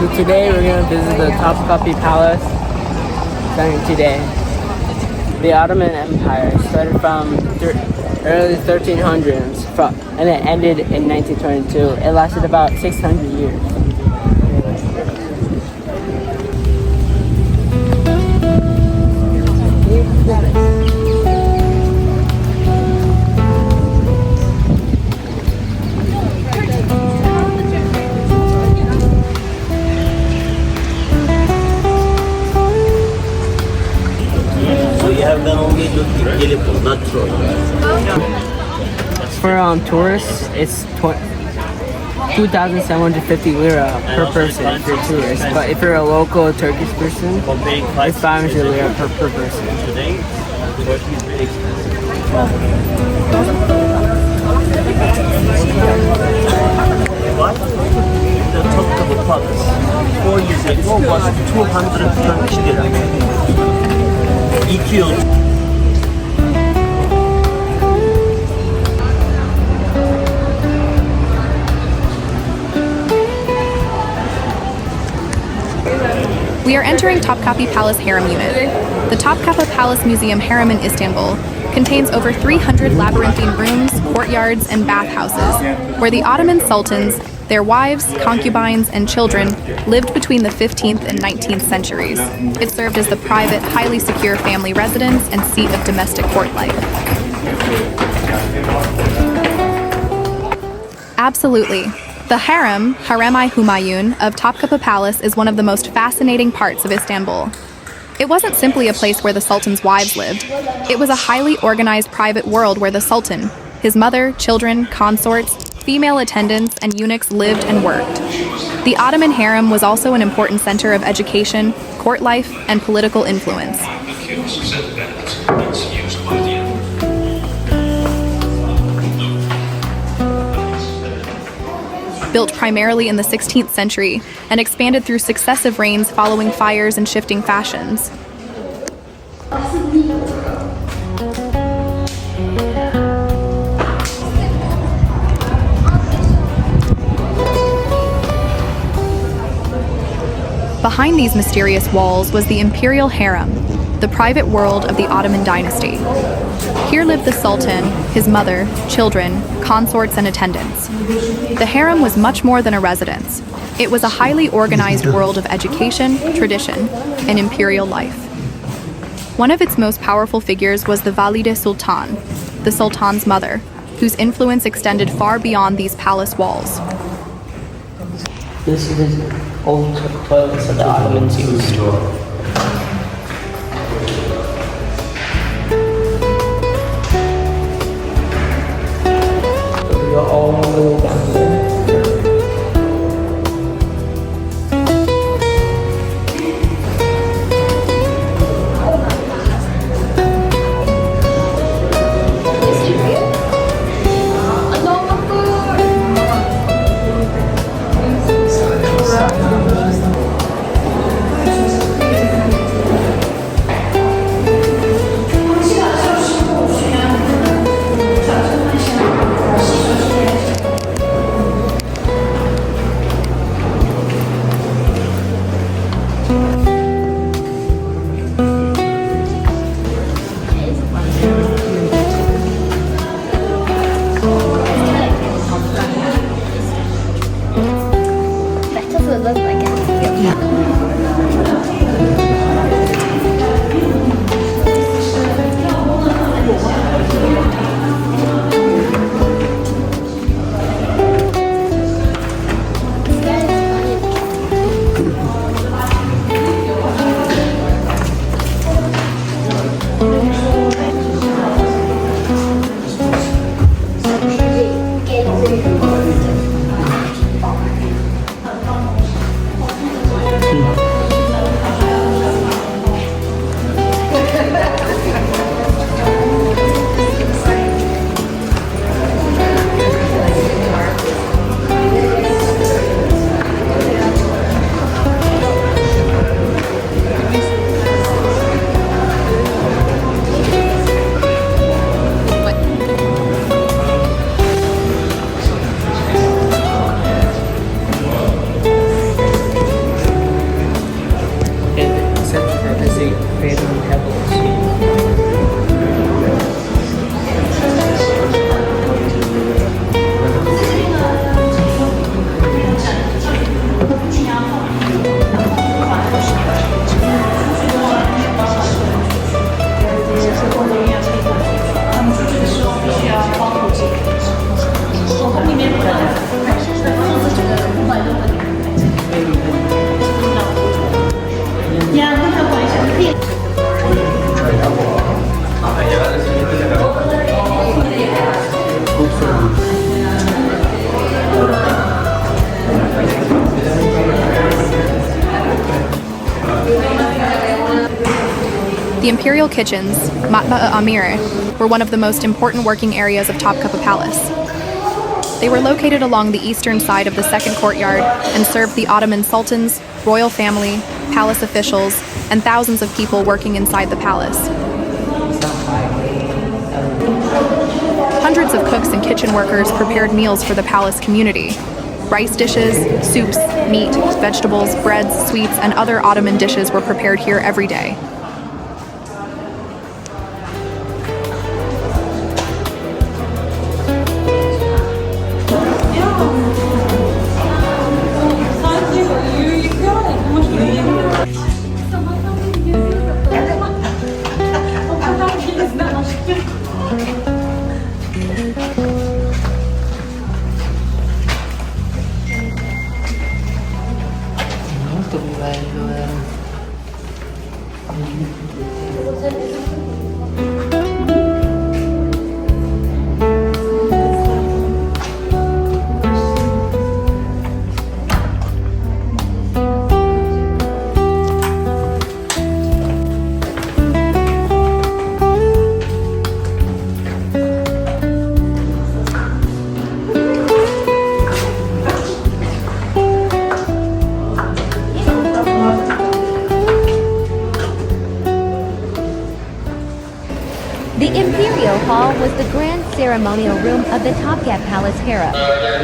So today we're going to visit the Topkapi Palace starting today. The Ottoman Empire started from early 1300s and it ended in 1922. It lasted about 600 years. For tourists, it's 2,750 lira per person if you're a tourist. But if you're a local Turkish person, it's 500 lira per person. Today, Turkey is very expensive. What? The Topkapi Palace 4 years ago was 220 lira. 2 yıl. We are entering Topkapi Palace Harem unit. The Topkapi Palace Museum Harem in Istanbul contains over 300 labyrinthine rooms, courtyards, and bathhouses, where the Ottoman Sultans, their wives, concubines, and children lived between the 15th and 19th centuries. It served as the private, highly secure family residence and seat of domestic court life. Absolutely. The harem, Harem-i-Humayun, of Topkapi Palace is one of the most fascinating parts of Istanbul. It wasn't simply a place where the Sultan's wives lived. It was a highly organized private world where the Sultan, his mother, children, consorts, female attendants, and eunuchs lived and worked. The Ottoman harem was also an important center of education, court life, and political influence. Built primarily in the 16th century and expanded through successive reigns following fires and shifting fashions. Behind these mysterious walls was the Imperial Harem, the private world of the Ottoman dynasty. Here lived the Sultan, his mother, children, consorts, and attendants. The harem was much more than a residence. It was a highly organized world of education, tradition, and imperial life. One of its most powerful figures was the Valide Sultan, the Sultan's mother, whose influence extended far beyond these palace walls. This is old toilets that the Ottomans used. All the way down here. fading pebbles. The imperial kitchens, Matba'a Amir, were one of the most important working areas of Topkapi Palace. They were located along the eastern side of the second courtyard and served the Ottoman Sultans, royal family, palace officials, and thousands of people working inside the palace. Hundreds of cooks and kitchen workers prepared meals for the palace community. Rice dishes, soups, meat, vegetables, breads, sweets, and other Ottoman dishes were prepared here every day. The Imperial Hall was the grand ceremonial room of the Topkapi Palace Harem,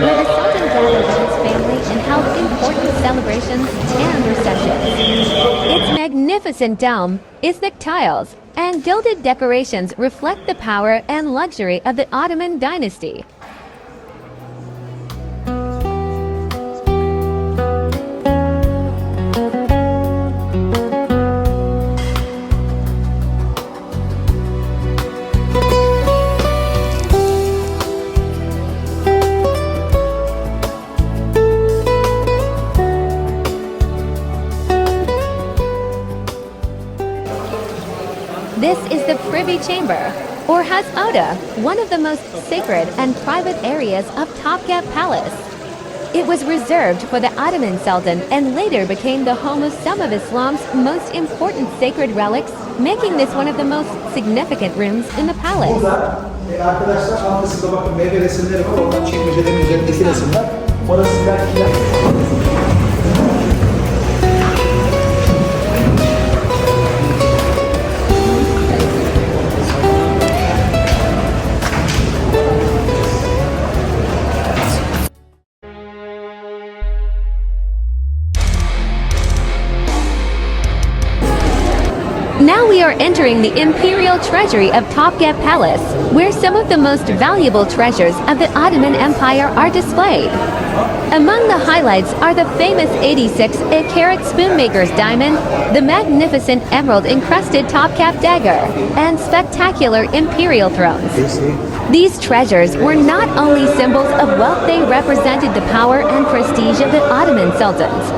where the Sultan gathered with his family and held important celebrations and receptions. Its magnificent dome, Islamic tiles, and gilded decorations reflect the power and luxury of the Ottoman dynasty. This is the Privy Chamber, or Hazmoda, one of the most sacred and private areas of Topkapi Palace. It was reserved for the Ottoman Sultan and later became the home of some of Islam's most important sacred relics, making this one of the most significant rooms in the palace. Arkadaşlar arkasında bakın meyve resimleri var. Oradan çekmecelerin üzerindeki resimler. Orası belki Now we are entering the Imperial Treasury of Topkapi Palace, where some of the most valuable treasures of the Ottoman Empire are displayed. Among the highlights are the famous 86-carat spoonmaker's diamond, the magnificent emerald-encrusted Topkapi dagger, and spectacular imperial thrones. These treasures were not only symbols of wealth, they represented the power and prestige of the Ottoman Sultans.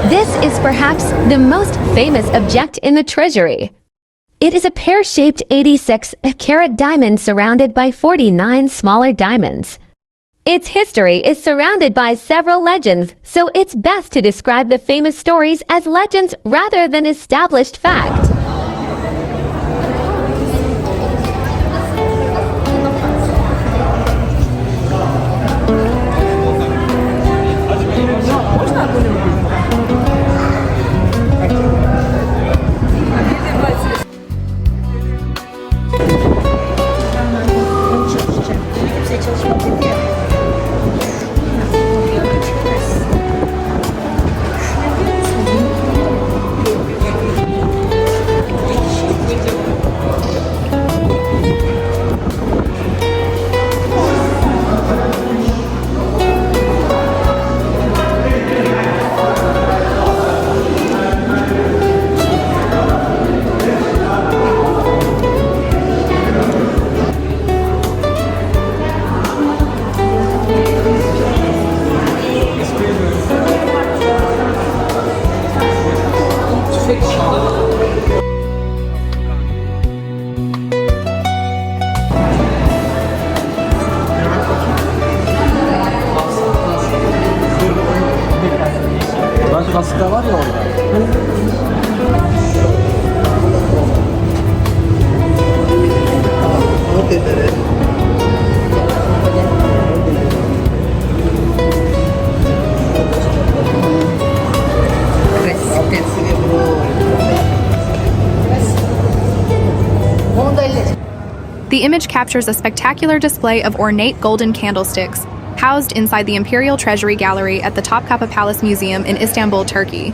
This is perhaps the most famous object in the treasury. It is a pear-shaped 86-carat diamond surrounded by 49 smaller diamonds. Its history is surrounded by several legends, so it's best to describe the famous stories as legends rather than established fact. Aslında var ya orada. The image captures a spectacular display of ornate golden candlesticks, housed inside the Imperial Treasury Gallery at the Topkapi Palace Museum in Istanbul, Turkey.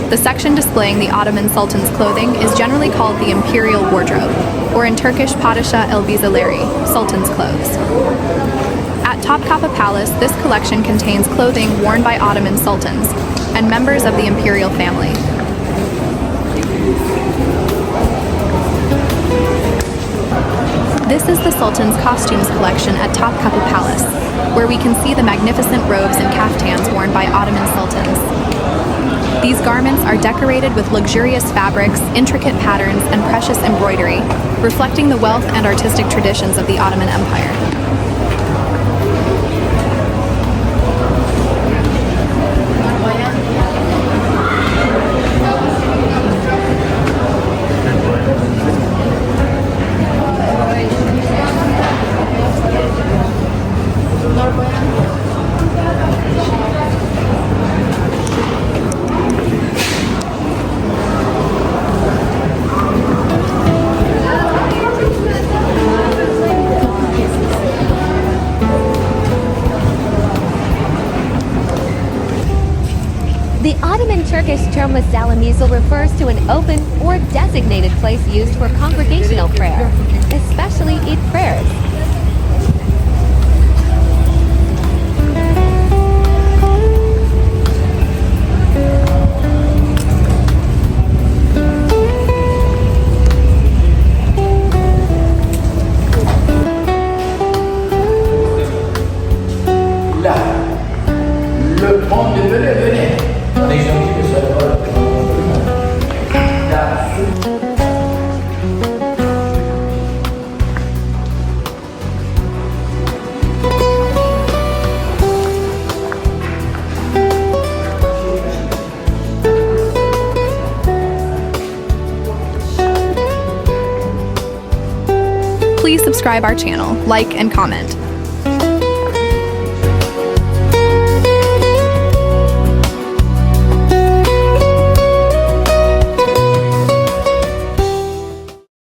The section displaying the Ottoman Sultan's clothing is generally called the Imperial Wardrobe, or in Turkish Padişah Elbiseleri, Sultan's clothes. At Topkapi Palace, this collection contains clothing worn by Ottoman sultans and members of the imperial family. This is the Sultan's costumes collection at Topkapi Palace, where we can see the magnificent robes and kaftans worn by Ottoman sultans. These garments are decorated with luxurious fabrics, intricate patterns, and precious embroidery, reflecting the wealth and artistic traditions of the Ottoman Empire. The Ottoman Turkish term Mesale refers to an open or designated place used for congregational prayer, especially Eid prayers. Please subscribe our channel, like, and comment.